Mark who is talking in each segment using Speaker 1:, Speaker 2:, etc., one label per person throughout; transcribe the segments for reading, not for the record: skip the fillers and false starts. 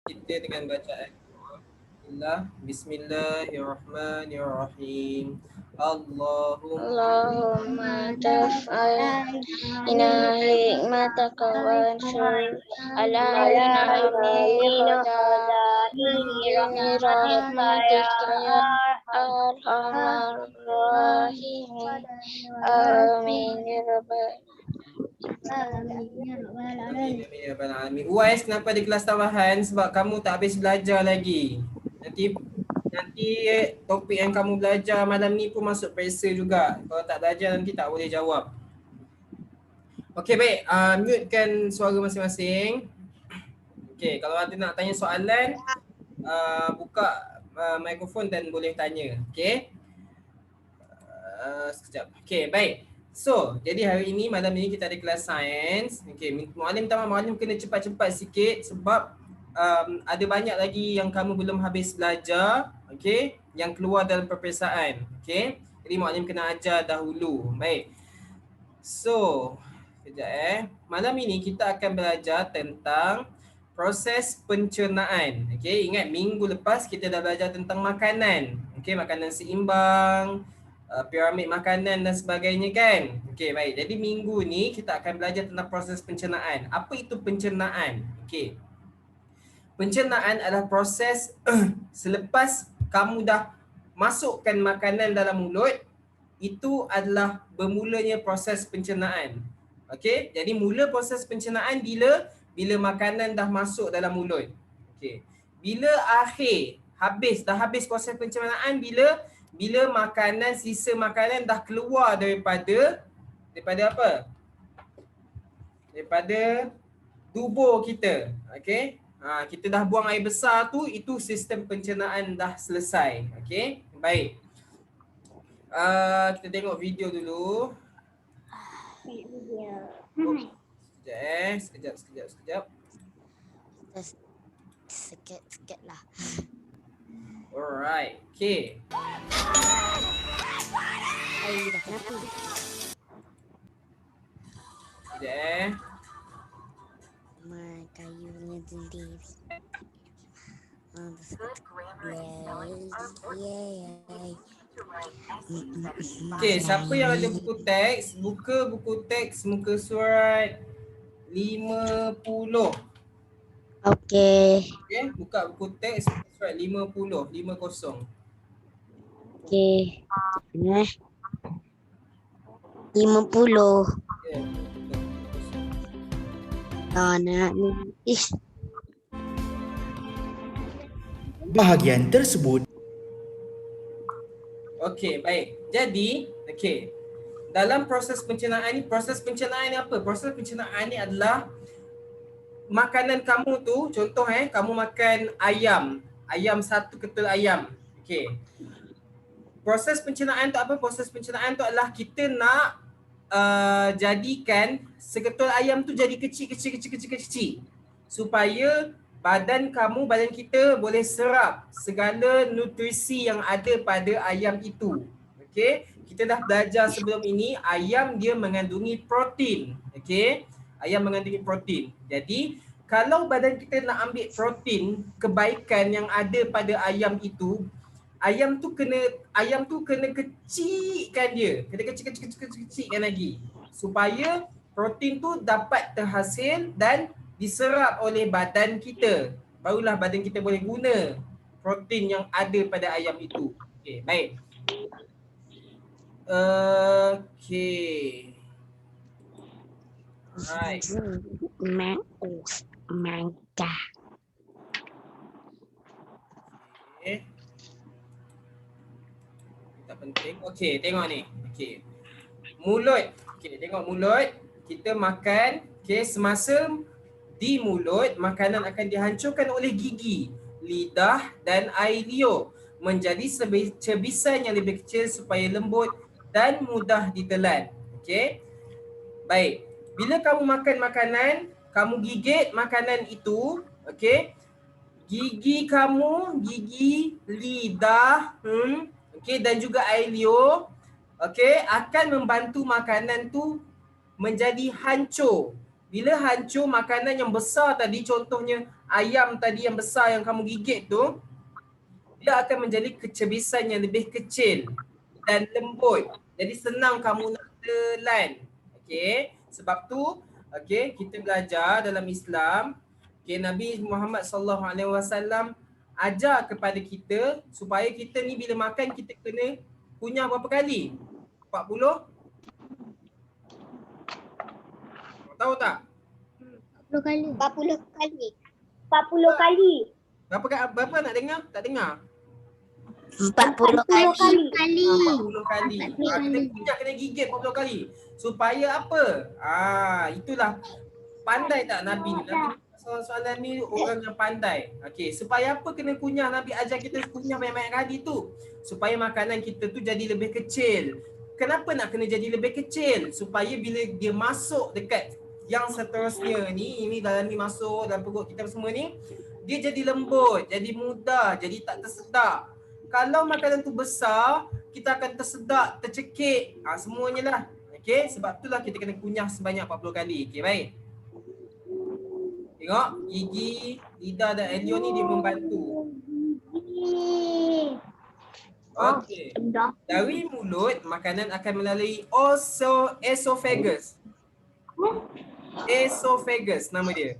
Speaker 1: Kita dengan bacaan Bismillahirrahmanirrahim.
Speaker 2: Allahumma taf'al ina hikmataka wa ansur alaina min khaza'ini rahmatika ya arhamar rahimin. Amin ya rabbal
Speaker 1: Alamin. Uwais, kenapa di kelas tambahan? Sebab kamu tak habis belajar lagi. Nanti topik yang kamu belajar malam ni pun masuk periksa juga. Kalau tak belajar nanti tak boleh jawab. Okey, baik. Mutekan suara masing-masing. Okey, kalau ada nak tanya soalan, buka mikrofon dan boleh tanya. Okey. Sekejap. Okey, baik. So, jadi hari ini, malam ini kita ada kelas sains. Okey, muallim kena cepat-cepat sikit sebab ada banyak lagi yang kamu belum habis belajar, okey, yang keluar dalam peperiksaan. Okey. Jadi muallim kena ajar dahulu. Baik. So, kejap malam ini kita akan belajar tentang proses pencernaan. Okey, ingat minggu lepas kita dah belajar tentang makanan. Okey, makanan seimbang, piramid makanan dan sebagainya kan. Okey, baik. Jadi minggu ni kita akan belajar tentang proses pencernaan. Apa itu pencernaan? Okey. Pencernaan adalah proses selepas kamu dah masukkan makanan dalam mulut, itu adalah bermulanya proses pencernaan. Okey, jadi mula proses pencernaan bila makanan dah masuk dalam mulut. Okey. Bila dah habis proses pencernaan bila sisa makanan dah keluar daripada apa? Daripada tubuh kita. Okey. Kita dah buang air besar tu, itu sistem pencernaan dah selesai. Okey. Baik. Kita tengok video dulu. Sekejap.
Speaker 3: Sikit lah.
Speaker 1: Alright. Okay.
Speaker 3: Dah kenapa?
Speaker 1: Sekejap.
Speaker 3: Kayunya sendiri.
Speaker 1: Okay, siapa yang ada buku teks, buka buku teks muka surat 50.
Speaker 3: Okay.
Speaker 1: Okay, buka buku teks muka surat 50.
Speaker 3: Okay. 50.
Speaker 1: Okay.
Speaker 3: Nak nulis.
Speaker 4: Bahagian tersebut.
Speaker 1: Okey, baik. Jadi, okey. Dalam proses pencernaan ni apa? Proses pencernaan ni adalah makanan kamu tu, contoh kamu makan ayam satu ketul ayam. Okey. Proses pencernaan tu apa? Proses pencernaan tu adalah kita nak jadikan seketul ayam tu jadi kecil supaya badan kita boleh serap segala nutrisi yang ada pada ayam itu. Okey, kita dah belajar sebelum ini ayam dia mengandungi protein. Okey, ayam mengandungi protein. Jadi kalau badan kita nak ambil protein kebaikan yang ada pada ayam itu, ayam tu kena kecilkan dia. Kena kecilkan lagi supaya protein tu dapat terhasil dan diserap oleh badan kita. Barulah badan kita boleh guna protein yang ada pada ayam itu. Okey, baik. Okey. Alright.
Speaker 3: Mangga.
Speaker 1: Okay. Tak penting. Okey, tengok ni. Okey. Mulut. Okey, tengok mulut. Kita makan. Okey, semasa di mulut, makanan akan dihancurkan oleh gigi, lidah dan air liur menjadi cebisan yang lebih kecil supaya lembut dan mudah ditelan. Okey. Baik. Bila kamu makan makanan, kamu gigit makanan itu, okey. Gigi kamu, gigi, lidah, okey, dan juga air liur, okey, akan membantu makanan tu menjadi hancur. Bila hancur, makanan yang besar tadi, contohnya ayam tadi yang besar yang kamu gigit tu, dia akan menjadi kecebisan yang lebih kecil dan lembut. Jadi senang kamu nak telan. Okey, sebab tu okey, kita belajar dalam Islam, okey, Nabi Muhammad sallallahu alaihi wasallam ajar kepada kita supaya kita ni bila makan kita kena kunyah berapa kali? 40? Tahu tak?
Speaker 3: 40 kali.
Speaker 2: 40 kali. 40 kali.
Speaker 1: Berapa nak dengar? Tak dengar?
Speaker 3: 40 kali.
Speaker 1: 40 kali. Kena kunyah, kena gigit 40 kali. Supaya apa? Itulah pandai tak Nabi ni? Nabi soalan ni orang yang pandai. Okey, supaya apa kena kunyah? Nabi ajar kita kunyah banyak-banyak kali tu. Supaya makanan kita tu jadi lebih kecil. Kenapa nak kena jadi lebih kecil? Supaya bila dia masuk dekat yang seterusnya ni, ini dalam ni masuk dalam perut kita semua ni, dia jadi lembut, jadi mudah, jadi tak tersedak. Kalau makanan tu besar, kita akan tersedak, tercekik, semuanya lah. Okey, sebab itulah kita kena kunyah sebanyak 40 kali. Okey, baik. Tengok, gigi, lidah dan Elio ni dia membantu. Okey. Dari mulut, makanan akan melalui esophagus. Esophagus nama dia.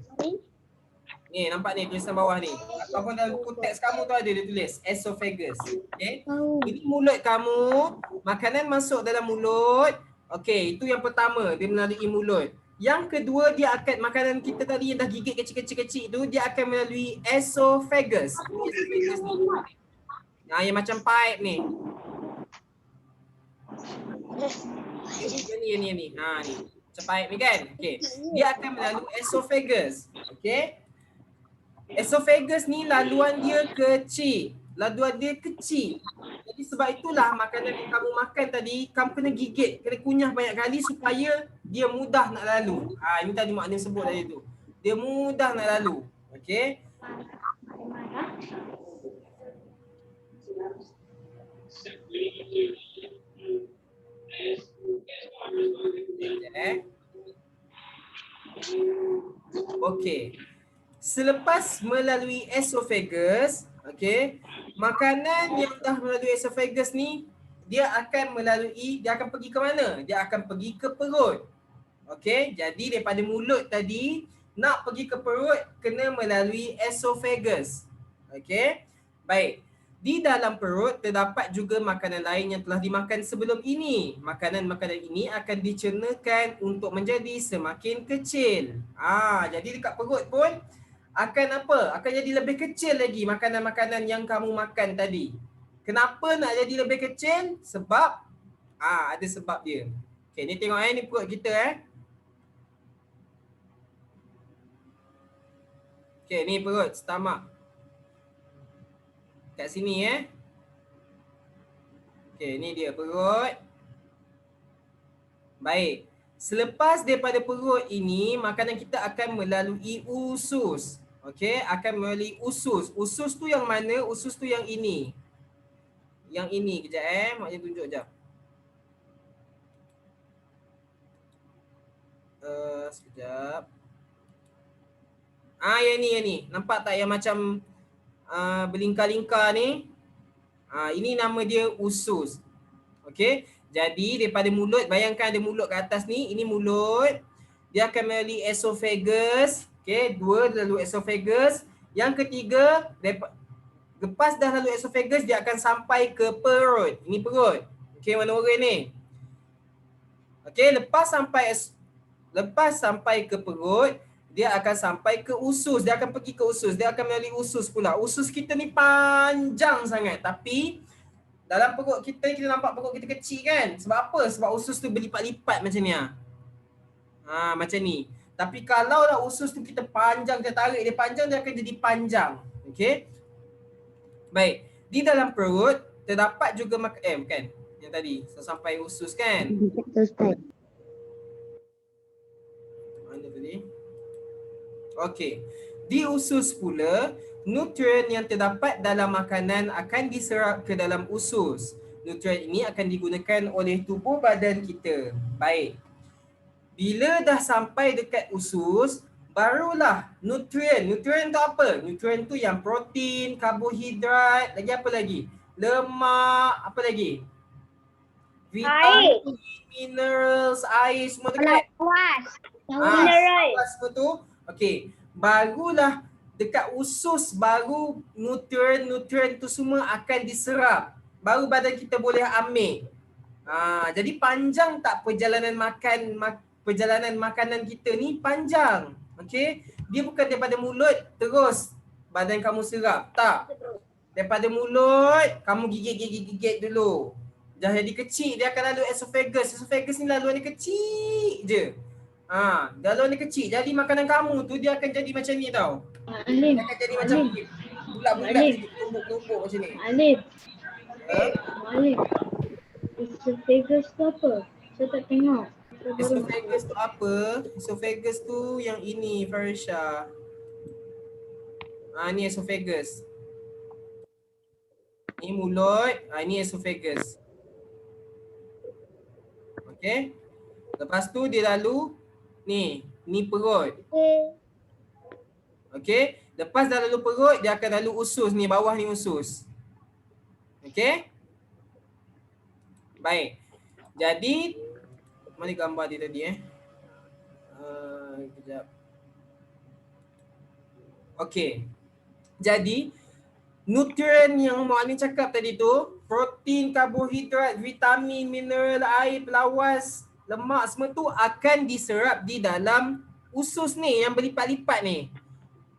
Speaker 1: Ni nampak ni tulisan bawah ni. Ataupun dalam buku teks kamu tu ada dia tulis esophagus. Okey. Ini mulut kamu, makanan masuk dalam mulut. Okey, itu yang pertama, dia melalui mulut. Yang kedua, dia akan makanan kita tadi yang dah gigit kecil-kecil tu, dia akan melalui esophagus. Esophagus ni. Yang macam pipe ni. Ni. Ni. Macam pipe ni kan? Okey. Dia akan melalui esophagus. Okey. Esophagus ni laluan dia kecil. Jadi sebab itulah makanan yang kamu makan tadi, kamu kena gigit, kena kunyah banyak kali supaya dia mudah nak lalu. Ini tadi makna sebut tadi tu. Dia mudah nak lalu. Okey. Okey. Selepas melalui esophagus, okey, makanan yang dah melalui esophagus ni dia akan pergi ke mana? Dia akan pergi ke perut. Okey, jadi daripada mulut tadi nak pergi ke perut kena melalui esophagus. Okey. Baik. Di dalam perut terdapat juga makanan lain yang telah dimakan sebelum ini. Makanan-makanan ini akan dicernakan untuk menjadi semakin kecil. Jadi dekat perut pun akan apa? Akan jadi lebih kecil lagi makanan-makanan yang kamu makan tadi. Kenapa nak jadi lebih kecil? Sebab ada sebab dia. Okey, ni tengok ni perut kita Okey, ni perut, stomach. Kat sini Okey, ni dia perut. Baik. Selepas daripada perut ini, makanan kita akan melalui usus. Okey, akan melalui usus. Usus tu yang mana? Usus tu yang ini. Yang ini kejap Mak Jen tunjuk jap. Sekejap. Yang ni. Nampak tak yang macam berlingkar-lingkar ni? Ini nama dia usus. Okey. Jadi daripada mulut, bayangkan ada mulut kat atas ni, ini mulut. Dia akan melalui esophagus. Okey, 2 lalu esophagus. Yang ketiga, lepas dah lalu esophagus, dia akan sampai ke perut. Ini perut. Okey, warna-warna ni. Okey, lepas sampai ke perut, dia akan sampai ke usus. Dia akan pergi ke usus. Dia akan melalui usus pula. Usus kita ni panjang sangat. Tapi dalam perut kita nampak perut kita kecil kan? Sebab apa? Sebab usus tu berlipat-lipat macam ni. Macam ni. Tapi kalau lah usus tu kita panjang, kita tarik dia panjang, dia akan jadi panjang. Okey? Baik. Di dalam perut terdapat juga bukan. Yang tadi sampai usus kan? Mana tadi? Okey. Di usus pula, nutrien yang terdapat dalam makanan akan diserap ke dalam usus. Nutrien ini akan digunakan oleh tubuh badan kita. Baik. Bila dah sampai dekat usus, barulah nutrien. Nutrien tu apa? Nutrien tu yang protein, karbohidrat, lagi apa lagi? Lemak, apa lagi?
Speaker 2: Air.
Speaker 1: Vitamin, minerals, air, semua tu kan?
Speaker 2: Lawas.
Speaker 1: Ah,
Speaker 2: Mineral.
Speaker 1: semua tu. Okey, barulah dekat usus baru nutrien tu semua akan diserap. Baru badan kita boleh ambil. Jadi panjang tak perjalanan makanan kita ni panjang. Okey, dia bukan daripada mulut terus badan kamu serap, tak. Daripada mulut kamu gigit dulu. Dah jadi kecil dia akan lalu esophagus. Esophagus ni laluan dia kecil je. Laluan dia kecil. Jadi makanan kamu tu dia akan jadi macam ni tau.
Speaker 3: Alif.
Speaker 1: Dia akan jadi macam ni. Bulat-bulat
Speaker 3: Alif.
Speaker 1: sikit, tumbuk-tumbuk macam ni.
Speaker 3: Alif.
Speaker 1: Ha?
Speaker 3: Alif. Esophagus tu apa? Saya tak tengok.
Speaker 1: Esophagus tu apa? Esophagus tu yang ini, Farisha. Ni esophagus. Ni mulut, ni esophagus. Okey. Lepas tu dia lalu ni perut. Okey. Lepas dah lalu perut, dia akan lalu usus ni, bawah ni usus. Okey? Baik. Jadi mana gambar dia tadi kejap. Okey. Jadi nutrien yang Muallim cakap tadi tu, protein, karbohidrat, vitamin, mineral, air, pelawas, lemak semua tu akan diserap di dalam usus ni yang berlipat-lipat ni.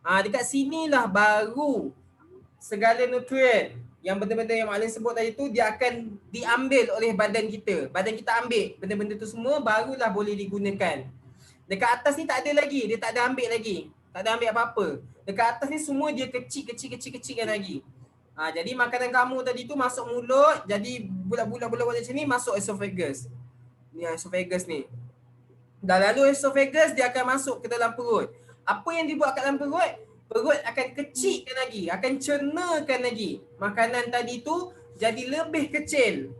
Speaker 1: Dekat sinilah baru segala nutrien yang benda-benda yang Muallim sebut tadi tu dia akan diambil oleh badan kita. Badan kita ambil benda-benda tu semua barulah boleh digunakan. Dekat atas ni tak ada lagi, dia tak ada ambil lagi. Tak ada ambil apa-apa. Dekat atas ni semua dia kecil-kecil lagi. Jadi makanan kamu tadi tu masuk mulut, jadi bulat-bulat macam ni masuk esophagus. Ni esophagus ni. Dah lalu esophagus dia akan masuk ke dalam perut. Apa yang dibuat kat dalam perut? Perut akan kecilkan lagi, akan cernakan lagi. Makanan tadi tu jadi lebih kecil.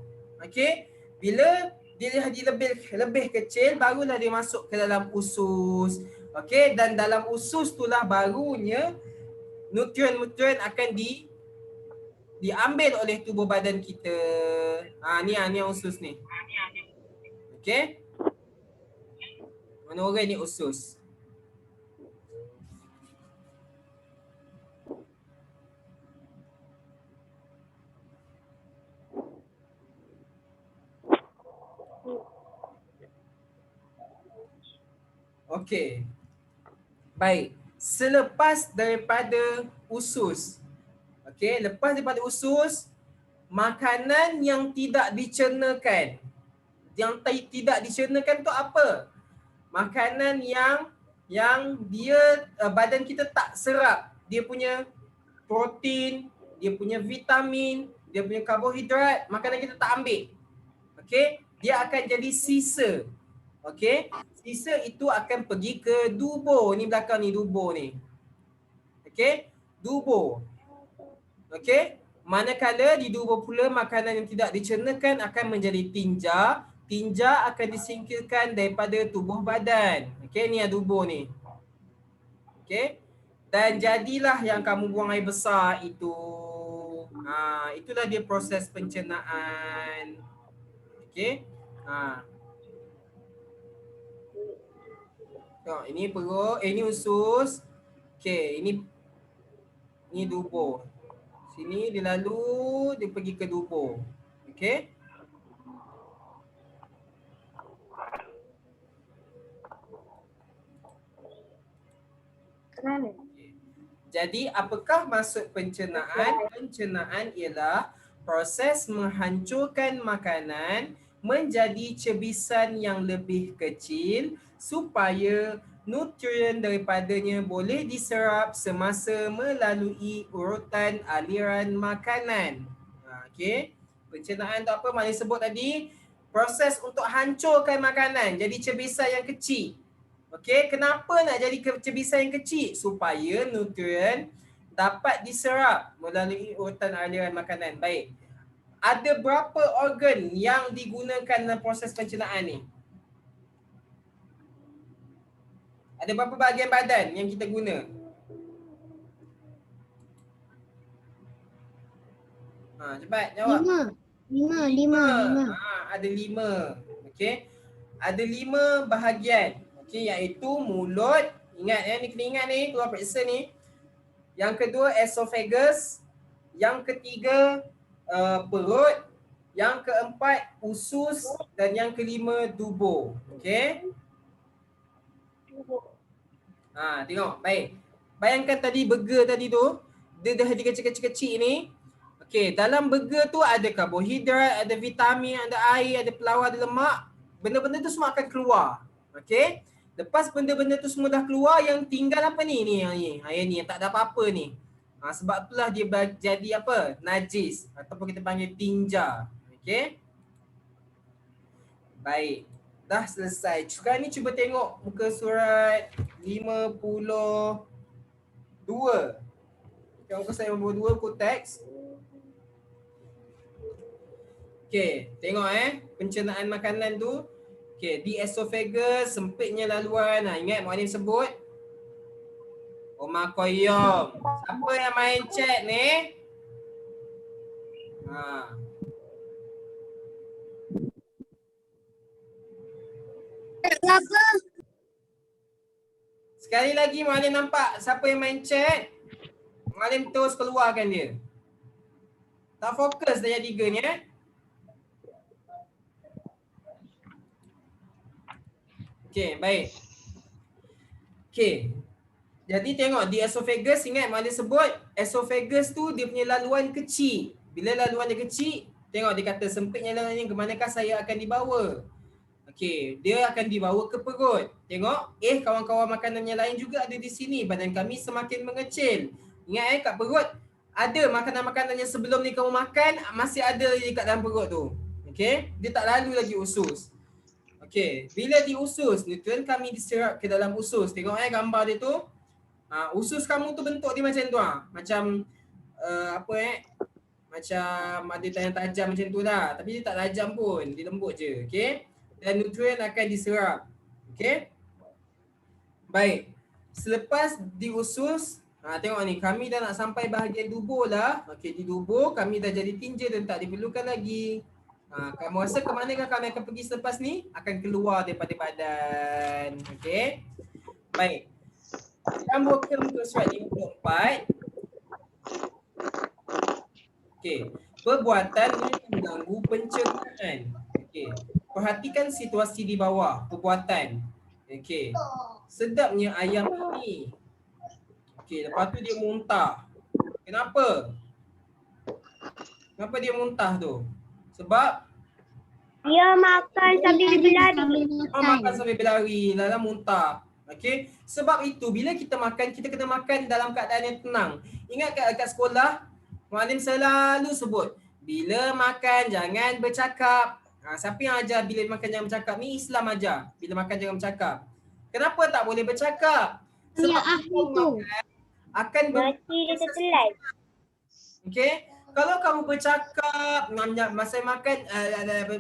Speaker 1: Okey? Bila dia jadi lebih kecil, barulah dia masuk ke dalam usus. Okey, dan dalam usus itulah barunya nutrien-nutrien akan diambil oleh tubuh badan kita. Ni usus ni. Okey? Mana orang ni usus? Okey. Baik. Selepas daripada usus. Okey, lepas daripada usus, makanan yang tidak dicernakan. Yang tidak dicernakan tu apa? Makanan yang dia badan kita tak serap. Dia punya protein, dia punya vitamin, dia punya karbohidrat, makanan kita tak ambil. Okey, dia akan jadi sisa. Okey, sisa itu akan pergi ke dubur. Ni belakang ni dubur ni. Okey, dubur. Okey, manakala di dubur pula makanan yang tidak dicernakan akan menjadi tinja. Tinja akan disingkirkan daripada tubuh badan. Okey, ni dubur ni. Okey, dan jadilah yang kamu buang air besar itu. Itulah dia proses pencernaan. Okey. Tengok, ini perut, ini usus. Okey, ini dubur. Sini dia lalu, dia pergi ke dubur. Okey. Jadi apakah maksud pencernaan? Pencernaan ialah proses menghancurkan makanan menjadi cebisan yang lebih kecil supaya nutrien daripadanya boleh diserap semasa melalui urutan aliran makanan. Okey. Pencernaan tu apa? Maknanya sebut tadi, proses untuk hancurkan makanan jadi cebisan yang kecil. Okey, kenapa nak jadi cebisan yang kecil? Supaya nutrien dapat diserap melalui urutan aliran makanan. Baik. Ada berapa organ yang digunakan dalam proses pencernaan ni? Ada berapa bahagian badan yang kita guna? Cepat jawab.
Speaker 3: Lima.
Speaker 1: Ada 5. Okey. Ada 5 bahagian. Okey, iaitu mulut. Ingat ni kena ingat ni, keluar periksa ni. Yang kedua esophagus. Yang ketiga perut. Yang keempat usus dan yang kelima dubur. Okey. Tengok. Baik. Bayangkan tadi burger tadi tu, dia dah kecil-kecil ni. Okey, dalam burger tu ada karbohidrat, ada vitamin, ada air, ada pelawar, ada lemak. Benda-benda tu semua akan keluar. Okey. Lepas benda-benda tu semua dah keluar, yang tinggal apa ni? Yang ni yang tak ada apa-apa ni. Sebab itulah dia jadi apa? Najis ataupun kita panggil tinja. Okey. Baik. Dah selesai. Sekarang ni cuba tengok muka surat 52. Tengok muka surat 52 buku teks. Okey, tengok pencernaan makanan tu. Okey, di esophagus, sempitnya laluan. Ingat muallim sebut? Omar Koyom. Siapa yang main chat ni?
Speaker 2: Apa?
Speaker 1: Sekali lagi muallim nampak siapa yang main chat, muallim terus keluarkan dia. Tak fokus dah yang 3 ni Okey, baik. Okey. Jadi tengok di esophagus, ingat muallim sebut esophagus tu dia punya laluan kecil. Bila laluan dia kecil, tengok dia kata sempitnya laluan ni, ke manakah saya akan dibawa? Okey, dia akan dibawa ke perut. Tengok, kawan-kawan makanan yang lain juga ada di sini. Badan kami semakin mengecil. Ingat kat perut ada makanan-makanan yang sebelum ni kamu makan masih ada lagi kat dalam perut tu. Okey, dia tak lalu lagi usus. Okey, bila di usus, nutrien kami diserap ke dalam usus. Tengok gambar dia tu. Usus kamu tu bentuk dia macam tu Macam macam ada tajam macam tu lah. Tapi dia tak tajam pun, dia lembut je. Okey. Dan nutrien akan diserap. Okey. Baik. Selepas di usus, tengok ni, kami dah nak sampai bahagian dubur lah. Okey, di dubur kami dah jadi tinja dan tak diperlukan lagi. Kamu rasa ke manakah kami akan pergi selepas ni? Akan keluar daripada badan. Okey. Baik. Sambung ke muka surat 54. Okey. Perbuatan ini mengganggu pencernaan. Okey. Perhatikan situasi di bawah. Perbuatan. Okey. Sedapnya ayam ini. Okey, lepas tu dia muntah. Kenapa? Kenapa dia muntah tu? Sebab
Speaker 2: Dia makan sambil berlari.
Speaker 1: makan sambil berlari, lalu muntah. Okey, sebab itu bila kita makan, kita kena makan dalam keadaan yang tenang. Ingat kat sekolah, muallim selalu sebut, bila makan jangan bercakap. Siapa yang ajar bila makan jangan bercakap? Ni Islam ajar. Bila makan jangan bercakap. Kenapa tak boleh bercakap? Sebab itu akan
Speaker 2: Mati dia tertelan.
Speaker 1: okey. Kalau kamu bercakap, masa makan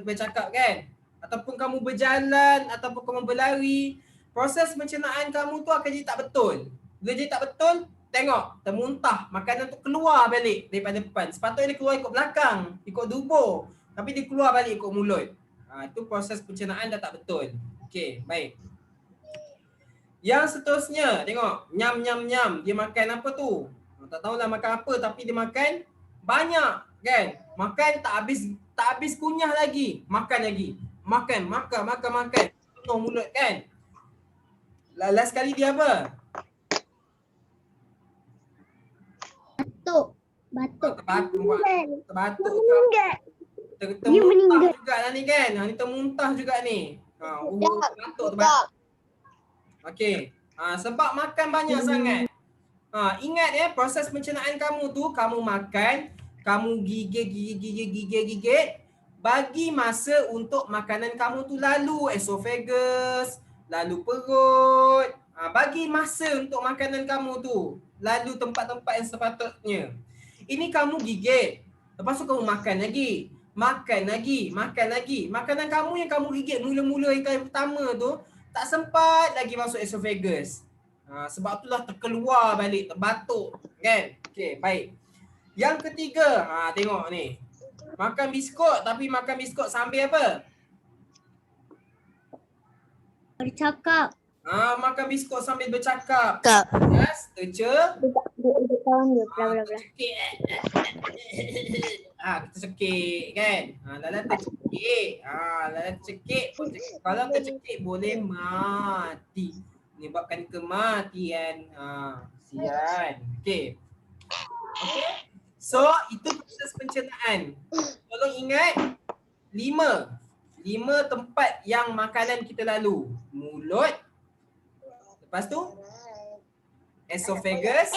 Speaker 1: bercakap kan, ataupun kamu berjalan, ataupun kamu berlari, proses pencernaan kamu tu akan jadi tak betul. Bila jadi tak betul, tengok, termuntah, makanan tu keluar balik daripada depan. Sepatutnya dia keluar ikut belakang, ikut dubur, tapi dia keluar balik ikut mulut. Itu proses pencernaan dah tak betul. Okey, baik. Yang seterusnya, tengok, nyam. Dia makan apa tu? Tak tahulah makan apa, tapi dia makan banyak kan. Makan tak habis kunyah lagi. Makan lagi. Makan. Penuh mulut kan. Last kali dia apa?
Speaker 3: Batuk.
Speaker 1: Terbatuk juga. Termuntah juga lah ni kan. Ni termuntah juga ni. Terbatuk. Okey. Sebab makan banyak sangat. Ingat proses pencernaan kamu tu, kamu makan, kamu gigit, bagi masa untuk makanan kamu tu lalu esophagus, lalu perut. Bagi masa untuk makanan kamu tu lalu tempat-tempat yang sepatutnya. Ini kamu gigit, lepas tu kamu makan lagi. Makanan kamu yang kamu gigit mula-mula yang kali pertama tu, tak sempat lagi masuk esophagus. Sebab itulah terkeluar balik, terbatuk kan. Okey, baik. Yang ketiga, tengok ni. Makan biskut tapi makan biskut sambil apa?
Speaker 2: Bercakap.
Speaker 1: Makan biskut sambil bercakap.
Speaker 5: Kak.
Speaker 1: Yes, terca.
Speaker 2: Kawan dia, bla bla bla.
Speaker 1: Cekik. Kita cekik kan. Lala tercekik. Lala tercekik. Kalau tercekik boleh mati. Menyebabkan kematian. Sian. Okey. Okey. So, itu proses pencernaan. Tolong ingat 5 tempat yang makanan kita lalu. Mulut. Lepas tu esophagus.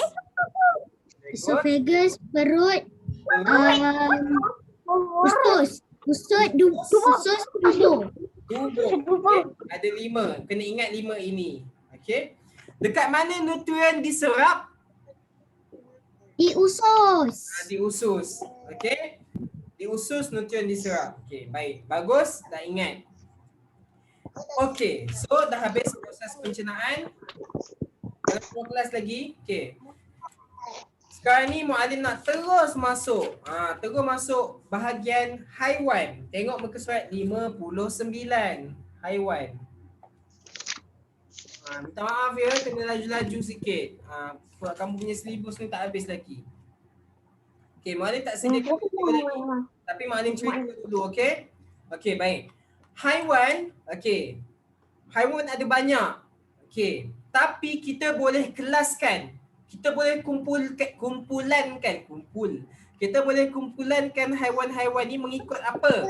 Speaker 2: Esophagus, perut, usus. Usus, tubuh.
Speaker 1: Tubuh. Ada 5. Kena ingat 5 ini. Okey. Dekat mana nutrien diserap?
Speaker 2: Di usus.
Speaker 1: Di usus. Okey. Di usus nutrien diserap. Okey, baik. Bagus, dah ingat. Okey, so dah habis proses pencernaan. Ada 2 kelas lagi. Okey. Sekarang ni Muallim nak terus masuk. Terus masuk bahagian haiwan. Tengok muka surat 59. Haiwan. Minta maaf ya, kena laju-laju sikit. Kamu punya silibus ni tak habis lagi. Okey, Muallim tak sediakan video lagi. Tapi Muallim cerita dulu, okey? Okey, baik. Haiwan, okey. Haiwan ada banyak. Okey. Tapi kita boleh kelaskan. Kita boleh kumpulankan. Kita boleh kumpulankan haiwan-haiwan ni mengikut apa?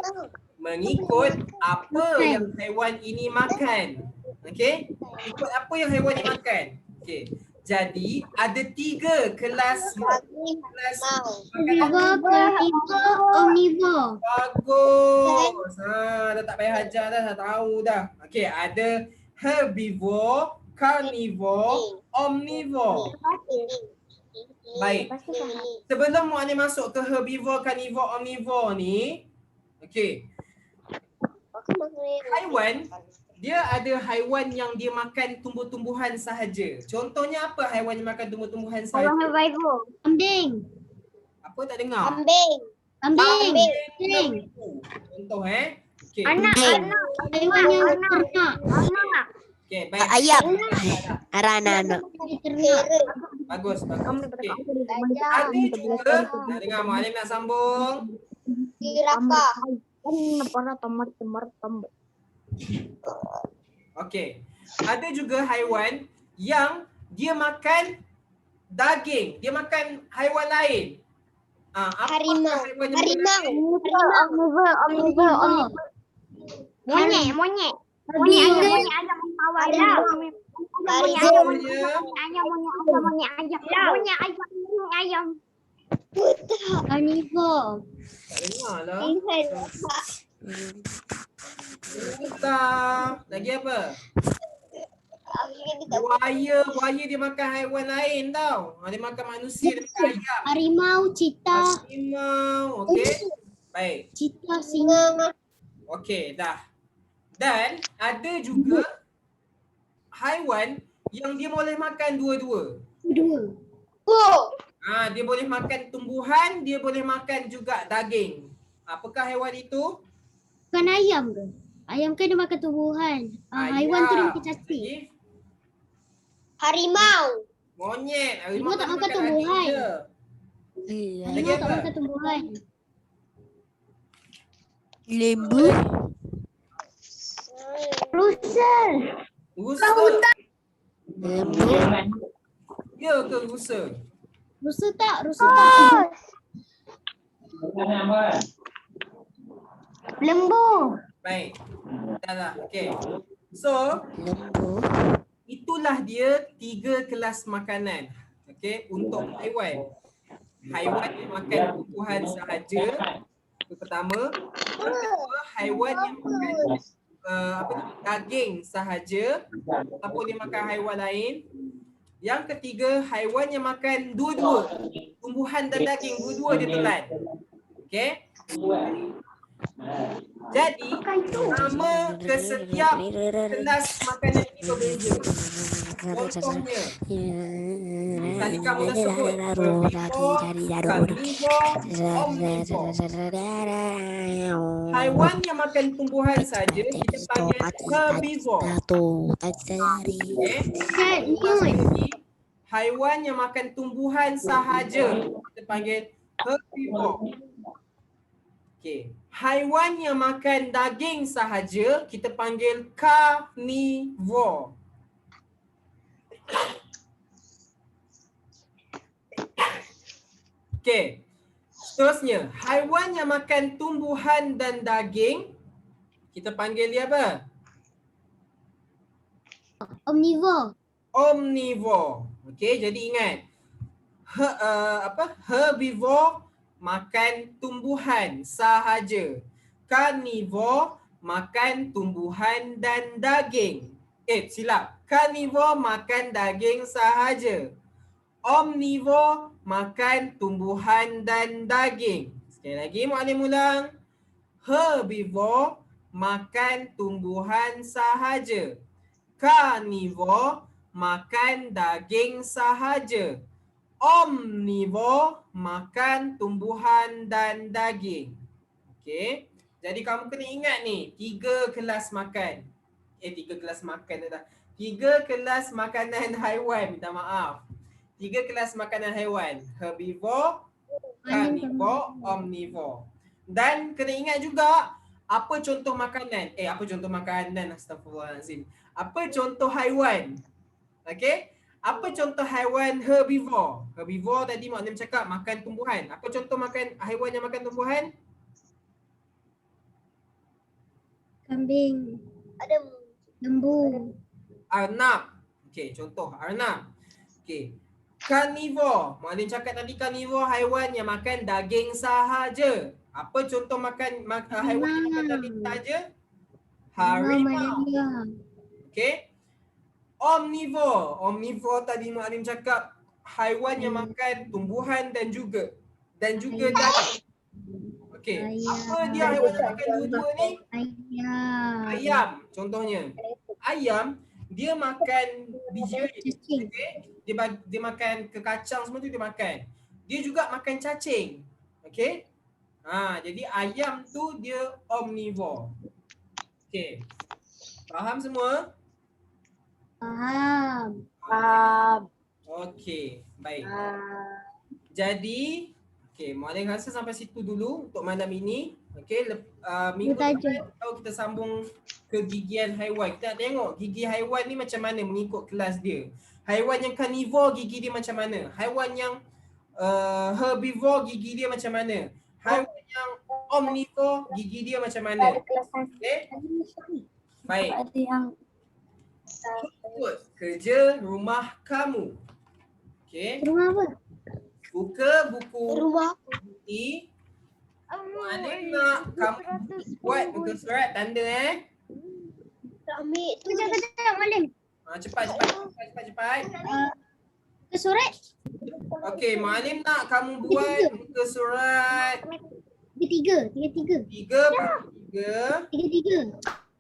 Speaker 1: Mengikut apa yang haiwan ini makan. Okey? Ikut apa yang haiwan ini makan. Okey. Jadi ada 3 kelas
Speaker 2: Herbivore, carnivore, omnivore.
Speaker 1: Bagus. Dah tak payah ajar dah tahu dah. Okey, ada herbivore, carnivore, omnivore. Baik. Sebelum Muallim masuk ke herbivore, carnivore, omnivore ni, okey. Haiwan, dia ada haiwan yang dia makan tumbuh-tumbuhan sahaja. Contohnya apa haiwan yang makan tumbuh-tumbuhan sahaja?
Speaker 2: Herbivore. Kambing.
Speaker 1: Apa tak dengar?
Speaker 2: Kambing.
Speaker 1: Contoh okey.
Speaker 2: Anak. Haiwan yang ternak.
Speaker 1: Okey, baik.
Speaker 5: Ayam. Anak.
Speaker 2: Ternak.
Speaker 1: Bagus. Okey. Ada juga, nak dengar Muallim nak sambung.
Speaker 2: Jirakah.
Speaker 1: Okey. Ada juga haiwan yang dia makan daging. Dia makan haiwan lain.
Speaker 2: Harimau.
Speaker 1: Haiwan yang makan
Speaker 2: Omnivore. Monyet. Monyet ayam awal. Ayam. Carnivore.
Speaker 1: tak dengar lah. Buta. Lagi apa? Buaya dia makan haiwan lain tau. Dia makan manusia, dia makan ayam.
Speaker 2: Harimau, cheetah.
Speaker 1: Harimau. Okey. Baik.
Speaker 2: Cheetah, singa.
Speaker 1: Okey, dah. Dan ada juga haiwan yang dia boleh makan dua-dua. Dia boleh makan tumbuhan, dia boleh makan juga daging. Apakah haiwan itu?
Speaker 2: Bukan ayam ke? Ayam kan dia makan tumbuhan. Haiwan tu dia makan cacing.
Speaker 1: Lagi?
Speaker 2: Harimau.
Speaker 1: Monyet.
Speaker 2: Harimau tak makan
Speaker 1: daging
Speaker 2: tumbuhan.
Speaker 1: je.
Speaker 5: Iya.
Speaker 1: Lagi
Speaker 2: Harimau tak
Speaker 1: apa?
Speaker 2: makan tumbuhan.
Speaker 5: Lembu.
Speaker 2: Rusa.
Speaker 1: Rusa.
Speaker 5: Lembu.
Speaker 1: Ya ke rusa?
Speaker 2: Rusa tak? Rusa tak. Lembu.
Speaker 1: Baik. Dah. Okey. So,
Speaker 5: Lembu.
Speaker 1: itulah dia 3 kelas makanan. Okey, untuk haiwan. Haiwan yang makan tumbuhan sahaja. Itu pertama. Yang kedua, haiwan yang makan daging sahaja ataupun dia makan haiwan lain. Yang ketiga, haiwan yang makan dua-dua. Tumbuhan dan daging, dua-dua dia telan. Okey? Jadi nama ke setiap kelas makanan ini berbeza. Contohnya, tadi kamu dah sebut herbivore, carnivore, omnivore. Haiwan yang makan tumbuhan saja kita panggil herbivore. Okay. Sekali lagi, haiwan yang makan tumbuhan sahaja kita panggil herbivore. Okay. Haiwan yang makan daging sahaja kita panggil carnivore. Okay. Seterusnya, haiwan yang makan tumbuhan dan daging kita panggil dia apa?
Speaker 2: Omnivore.
Speaker 1: Omnivore. Okay, jadi ingat. Herbivore makan tumbuhan sahaja. Carnivore makan tumbuhan dan daging. Silap. Carnivore makan daging sahaja. Omnivore makan tumbuhan dan daging. Sekali lagi muallim ulang. Herbivore makan tumbuhan sahaja. Carnivore makan daging sahaja. Omnivore makan tumbuhan dan daging. Okey. Jadi kamu kena ingat ni, 3 kelas makan. 3 kelas makan dah. 3 kelas makanan haiwan, minta maaf. 3 kelas makanan haiwan. Herbivore, carnivore, omnivore. Dan kena ingat juga apa contoh makanan? Apa contoh makanan? Astagfirullahalazim. Apa contoh haiwan? Okey? Apa contoh haiwan herbivore? Herbivore tadi maknanya cakap makan tumbuhan. Apa contoh makan haiwan yang makan tumbuhan?
Speaker 2: Kambing. Lembu.
Speaker 1: Arnab. Okey, contoh arnab. Okey. Carnivore. Maknanya cakap tadi carnivore haiwan yang makan daging sahaja. Apa contoh makan haiwan yang makan daging sahaja? Harimau. Okey. Omnivore. Omnivore tadi maknanya cakap haiwan yang makan tumbuhan dan juga daging. Okey. Apa dia haiwan yang makan dua-dua ni?
Speaker 2: Ayam.
Speaker 1: Ayam contohnya. Ayam dia makan biji.
Speaker 2: Cacing.
Speaker 1: Okey. Dia makan kekacang semua tu dia makan. Dia juga makan cacing. Okey. Jadi ayam tu dia omnivore. Okey. Faham semua?
Speaker 2: Faham.
Speaker 1: Okey, baik. Jadi, muallim rasa sampai situ dulu untuk malam ini. Okey, minggu depan kita sambung ke gigian haiwan. Kita nak tengok gigi haiwan ni macam mana mengikut kelas dia. Haiwan yang carnivore gigi dia macam mana? Haiwan yang herbivore gigi dia macam mana? Haiwan yang omnivore gigi dia macam mana? Okey? Baik. Ikut kerja rumah kamu. Okey.
Speaker 2: Rumah apa?
Speaker 1: Buka buku bukti. Muallim nak kamu buat muka surat tanda
Speaker 2: Kejap, Malim.
Speaker 1: Cepat.
Speaker 2: Ke surat?
Speaker 1: Okey, muallim nak kamu buat muka surat
Speaker 2: 33.
Speaker 3: 33.
Speaker 1: Dengar. 34.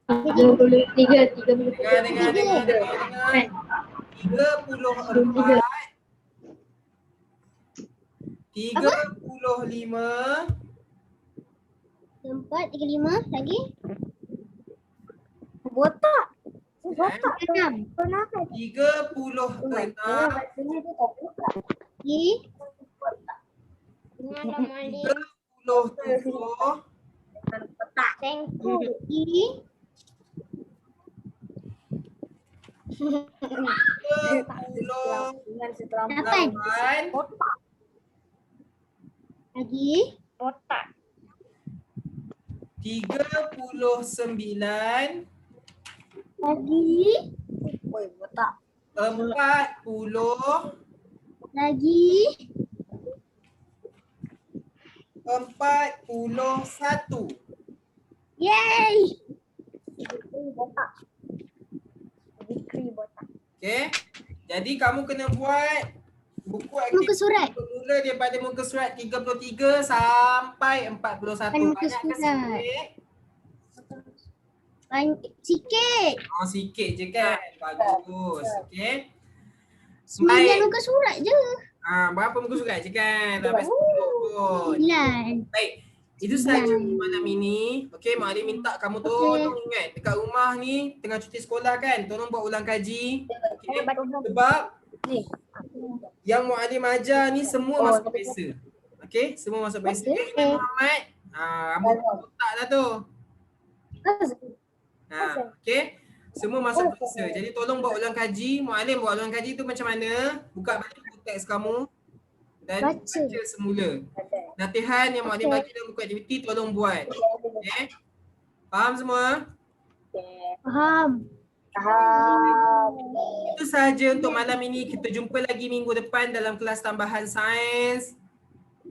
Speaker 2: 35 lagi.
Speaker 3: Botak.
Speaker 2: 36.
Speaker 1: 36.
Speaker 2: Lagi. 38. Lagi.
Speaker 1: 39.
Speaker 2: Lagi.
Speaker 1: 40.
Speaker 2: Lagi.
Speaker 1: 41.
Speaker 2: Yay!
Speaker 1: Okey. Jadi kamu kena buat buku
Speaker 2: Muka
Speaker 1: aktiviti
Speaker 2: surat.
Speaker 1: bermula daripada muka surat 33 sampai 41.
Speaker 2: Muka
Speaker 1: Banyakkan
Speaker 2: surat.
Speaker 1: sikit.
Speaker 2: Sikit.
Speaker 1: Oh, sikit je kan. Bagus. Okey.
Speaker 2: 9
Speaker 1: Baik.
Speaker 2: muka surat je.
Speaker 1: Berapa muka surat je kan? Dah habis 10 pun.
Speaker 2: 9.
Speaker 1: Baik. Itu sahaja malam ini. Okey, Mak Ali minta kamu tolong ingat dekat rumah ni tengah cuti sekolah kan. Tolong buat ulang kaji. Okey. Sebab yang Mak Ali ajar ni semua masuk biasa. Okey, semua masuk biasa. Imam Muhammad, rambut otak dah tu. Okey. Semua masuk biasa. Jadi tolong buat ulang kaji. Muallim buat ulang kaji tu macam mana? Buka balik buku teks kamu dan baca semula. Latihan yang Muallim bagi dalam buku aktiviti tolong buat. Okey. Faham semua?
Speaker 2: Faham.
Speaker 1: Itu sahaja untuk malam ini. Kita jumpa lagi minggu depan dalam kelas tambahan sains.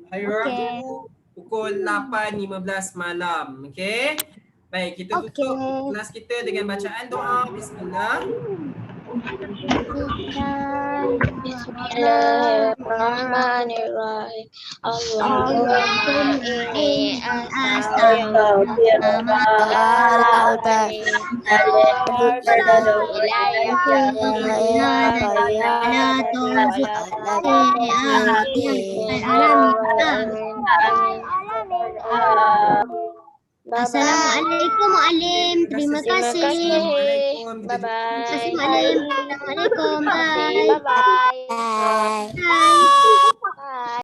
Speaker 1: Hari Rabu pukul 8.15 malam. Okey. Baik, kita tutup kelas kita dengan bacaan doa. Bismillah.
Speaker 6: Bismillahirrahmanirrahim.
Speaker 2: Allahumma inni Assalamualaikum Muallim. Terima kasih.
Speaker 6: Bye bye.
Speaker 2: Terima kasih Muallim. Assalamualaikum. Bye.
Speaker 6: Bye bye.
Speaker 5: Bye.
Speaker 2: Bye.